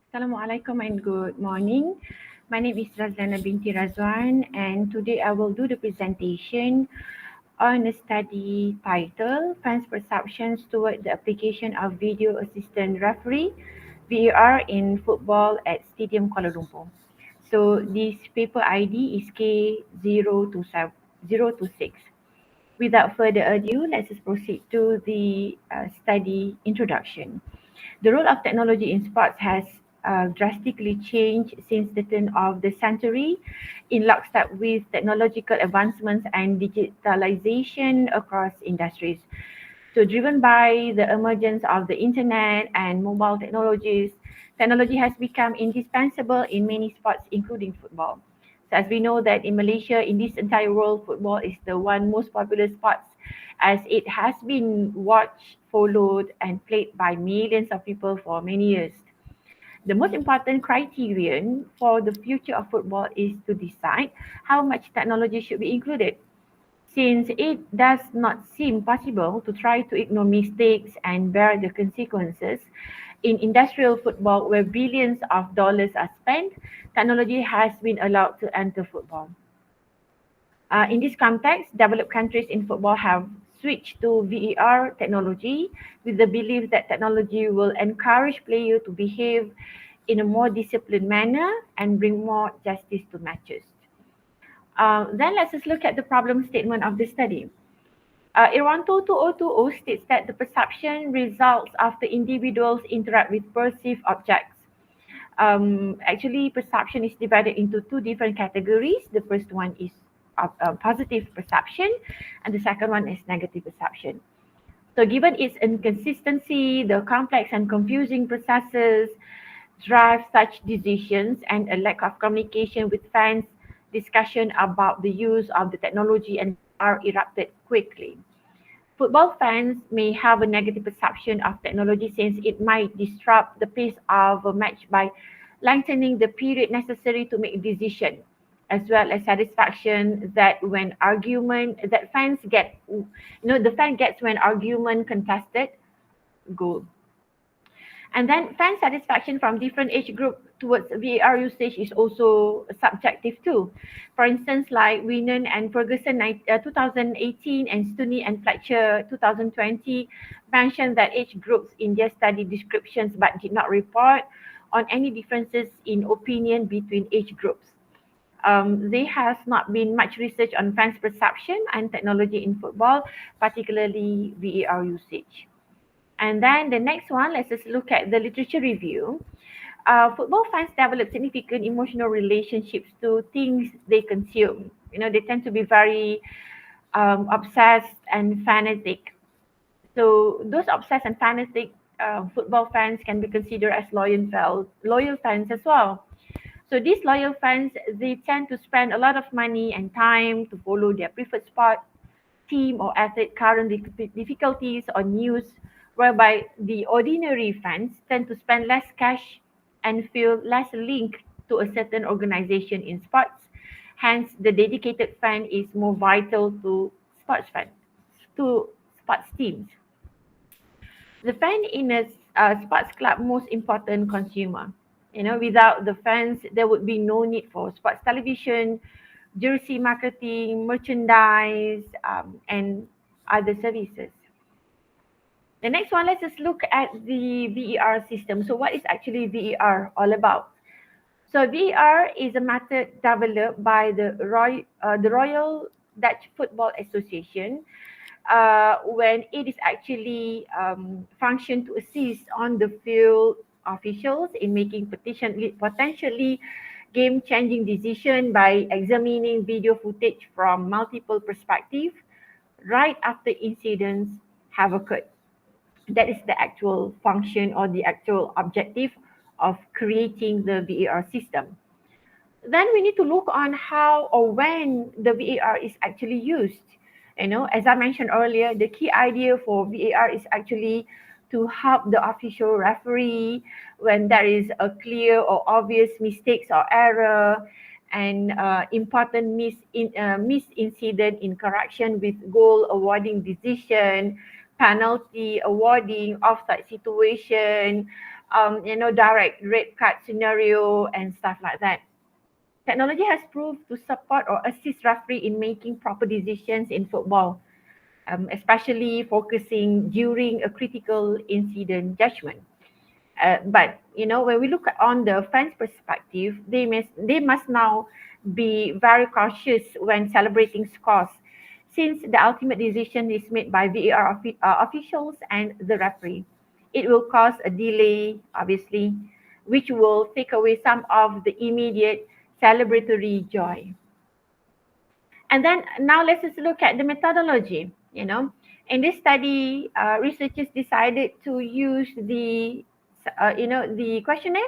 Assalamualaikum and good morning. My name is Razlana binti Razwan and today I will do the presentation on a study titled Fans' Perceptions Toward the Application of Video Assistant Referee VAR in Football at Stadium Kuala Lumpur. So this paper ID is K026. Without further ado, let's just proceed to the study introduction. The role of technology in sports has drastically changed since the turn of the century in lockstep with technological advancements and digitalization across industries. So, driven by the emergence of the internet and mobile technologies, technology has become indispensable in many sports, including football. So, as we know that in Malaysia, in this entire world, football is the one most popular sports, as it has been watched, followed, and played by millions of people for many years. The most important criterion for the future of football is to decide how much technology should be included, since it does not seem possible to try to ignore mistakes and bear the consequences. In industrial football, where billions of dollars are spent, technology has been allowed to enter football. In this context, developed countries in football have switched to VAR technology with the belief that technology will encourage players to behave in a more disciplined manner and bring more justice to matches. Then let's just look at the problem statement of the study. Iranto 2020 states that the perception results after individuals interact with perceived objects. Actually, perception is divided into two different categories. The first one is positive perception, and the second one is negative perception. So, given its inconsistency, the complex and confusing processes drive such decisions, and a lack of communication with fans, discussion about the use of the technology and VR erupted quickly. Football fans may have a negative perception of technology since it might disrupt the pace of a match by lengthening the period necessary to make a decision, as well as satisfaction that fans get, the fan gets when argument contested goal. And then fan satisfaction from different age group towards VAR usage is also subjective too. For instance, like Winan and Ferguson 2018 and Stoney and Fletcher 2020 mentioned that age groups in their study descriptions but did not report on any differences in opinion between age groups. There has not been much research on fans' perception and technology in football, particularly VAR usage. And then the next one, let's just look at the literature review. Football fans develop significant emotional relationships to things they consume. They tend to be very obsessed and fanatic. So those obsessed and fanatic football fans can be considered as loyal fans as well. So these loyal fans, they tend to spend a lot of money and time to follow their preferred sport, team or athlete current difficulties or news, whereby the ordinary fans tend to spend less cash and feel less linked to a certain organization in sports. Hence, the dedicated fan is more vital to to sports teams. The fan in a sports club most important consumer. Without the fans, there would be no need for sports television, jersey marketing, merchandise, and other services. The next one, let's just look at the VER system. So what is actually VER all about? So VER is a method developed by the Royal Dutch Football Association when it is actually function to assist on the field officials in making potentially game-changing decision by examining video footage from multiple perspectives right after incidents have occurred. That is the actual function or the actual objective of creating the VAR system. Then we need to look on how or when the VAR is actually used. As I mentioned earlier, the key idea for VAR is actually to help the official referee when there is a clear or obvious mistakes or error and important miss incident in correction with goal awarding decision, penalty awarding, offside situation, direct red card scenario and stuff like that. Technology has proved to support or assist referee in making proper decisions in football, especially focusing during a critical incident judgment. But when we look on the fans' perspective, they must now be very cautious when celebrating scores, since the ultimate decision is made by VAR officials and the referee. It will cause a delay, obviously, which will take away some of the immediate celebratory joy. And then now let's just look at the methodology. In this study, researchers decided to use the questionnaire,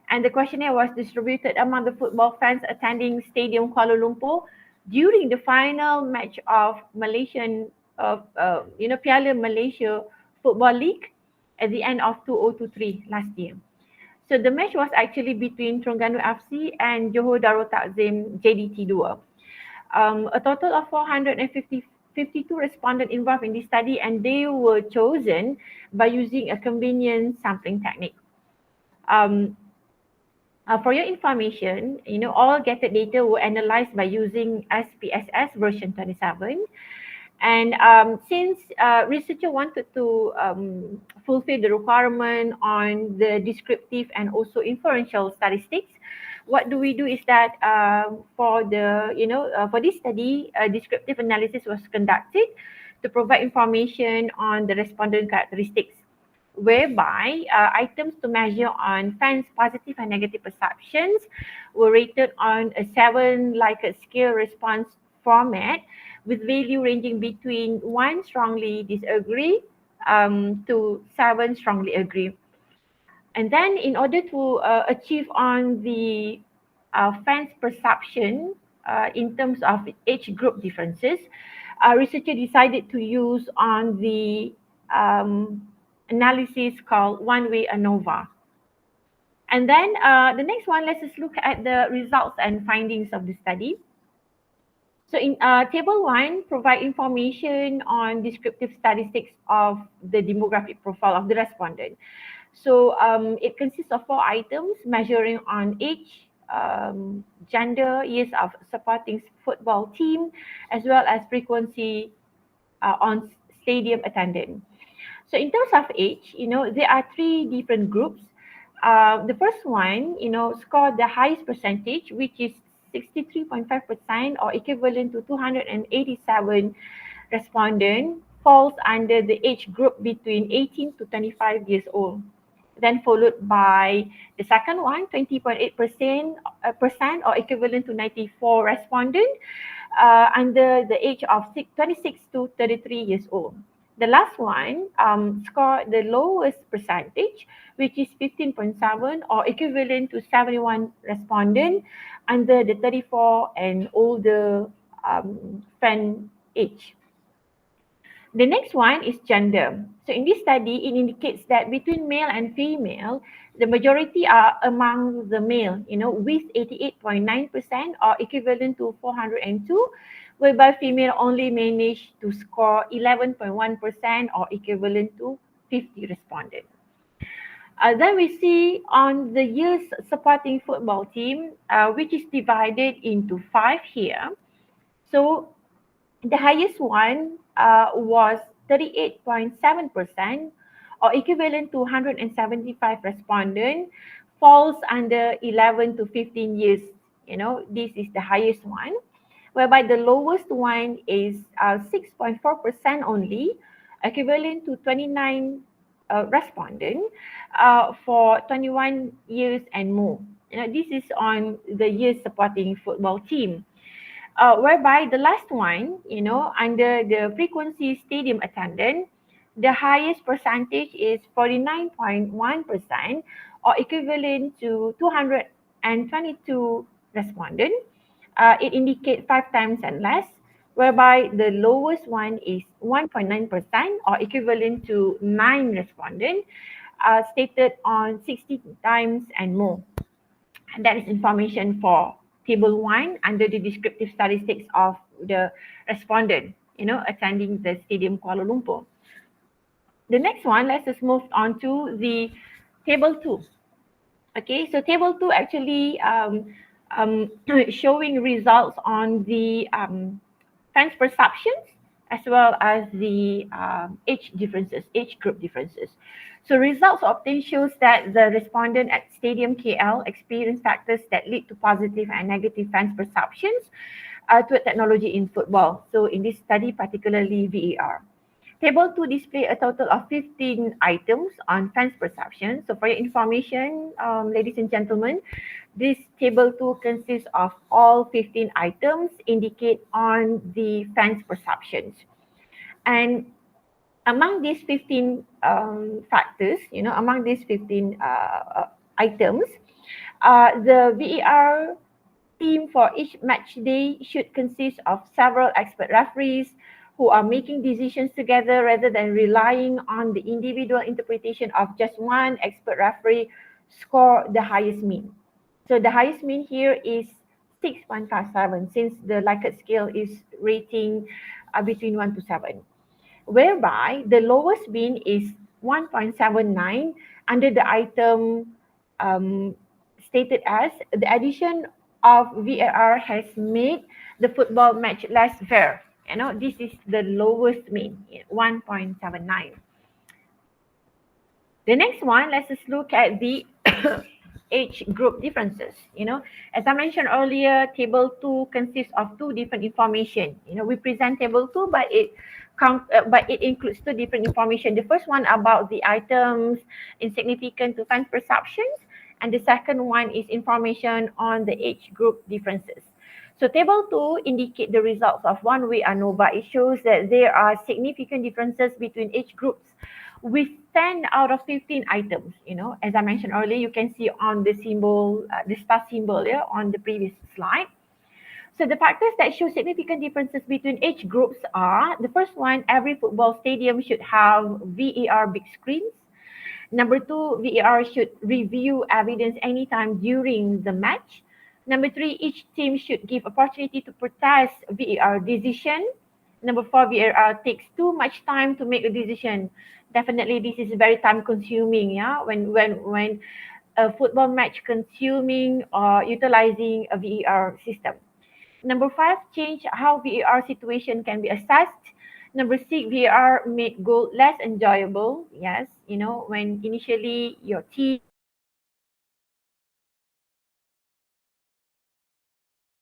and the questionnaire was distributed among the football fans attending Stadium Kuala Lumpur during the final match of Piala Malaysia Football League at the end of 2023 last year. So the match was actually between Terengganu FC and Johor Darul Takzim JDT 2. A total of 452 respondents involved in this study, and they were chosen by using a convenient sampling technique. For your information, all gathered data were analyzed by using SPSS version 27. And since researcher wanted to fulfill the requirement on the descriptive and also inferential statistics, what do we do is that for this study, a descriptive analysis was conducted to provide information on the respondent characteristics, whereby items to measure on fans' positive and negative perceptions were rated on a 7 Likert scale response format, with value ranging between 1 strongly disagree to 7 strongly agree. And then in order to achieve on the fans' perception in terms of age group differences, researcher decided to use on the analysis called one-way ANOVA. And then the next one, let's just look at the results and findings of the study. So in table 1, provide information on descriptive statistics of the demographic profile of the respondent. So it consists of 4 items measuring on age, gender, years of supporting football team, as well as frequency on stadium attendance. So in terms of age, there are 3 different groups. The first one, scored the highest percentage, which is 63.5% or equivalent to 287 respondents, falls under the age group between 18 to 25 years old. Then followed by the second one, 20.8% or equivalent to 94 respondents under the age of 26 to 33 years old. The last one scored the lowest percentage, which is 15.7 or equivalent to 71 respondents under the 34 and older fan age. The next one is gender. So in this study, it indicates that between male and female, the majority are among the male, with 88.9% or equivalent to 402, whereby female only managed to score 11.1% or equivalent to 50 respondents. Then we see on the years supporting football team, which is divided into 5 here. So the highest one was 38.7% or equivalent to 175 respondents, falls under 11 to 15 years. This is the highest one, whereby the lowest one is 6.4% only, equivalent to 29 respondents for 21 years and more. This is on the years supporting football team. Whereby the last one, under the frequency stadium attendance, the highest percentage is 49.1% or equivalent to 222 respondents. It indicates 5 times and less, whereby the lowest one is 1.9% or equivalent to 9 respondents, stated on 60 times and more. And that is information for table 1 under the descriptive statistics of the respondent, attending the Stadium Kuala Lumpur. The next one, let's just move on to the Table 2. Okay, so table 2 actually um, showing results on the fans perceptions as well as the age differences, age group differences. So results obtained shows that the respondent at Stadium KL experienced factors that lead to positive and negative fans perceptions to technology in football. So in this study, particularly VAR. Table 2 display a total of 15 items on fans perception. So for your information, ladies and gentlemen, this table 2 consists of all 15 items indicate on the fans perceptions. And among these 15 factors, among these 15 items, the VAR team for each match day should consist of several expert referees who are making decisions together rather than relying on the individual interpretation of just one expert referee score the highest mean. So the highest mean here is 6.57 since the Likert scale is rating between 1 to 7, whereby the lowest mean is 1.79 under the item um, stated as the addition of VAR has made the football match less fair. This is the lowest mean, 1.79. The next one, let's just look at the age group differences. As I mentioned earlier, table 2 consists of two different information. We present table 2, but it includes two different information. The first one about the items insignificant to fans perceptions, and the second one is information on the age group differences. So table 2 indicate the results of one way ANOVA. It shows that there are significant differences between age groups with 10 out of 15 items. As I mentioned earlier, you can see on the symbol, the star symbol, yeah, on the previous slide. So the factors that show significant differences between age groups are, the first one, every football stadium should have VAR big screens. Number two, VAR should review evidence anytime during the match. Number three, each team should give opportunity to protest VAR decision. Number four, VAR takes too much time to make a decision. Definitely, this is very time consuming. Yeah, when a football match consuming or utilizing a VAR system. Number five, change how VAR situation can be assessed. Number six, VAR make goal less enjoyable. Yes, when initially your team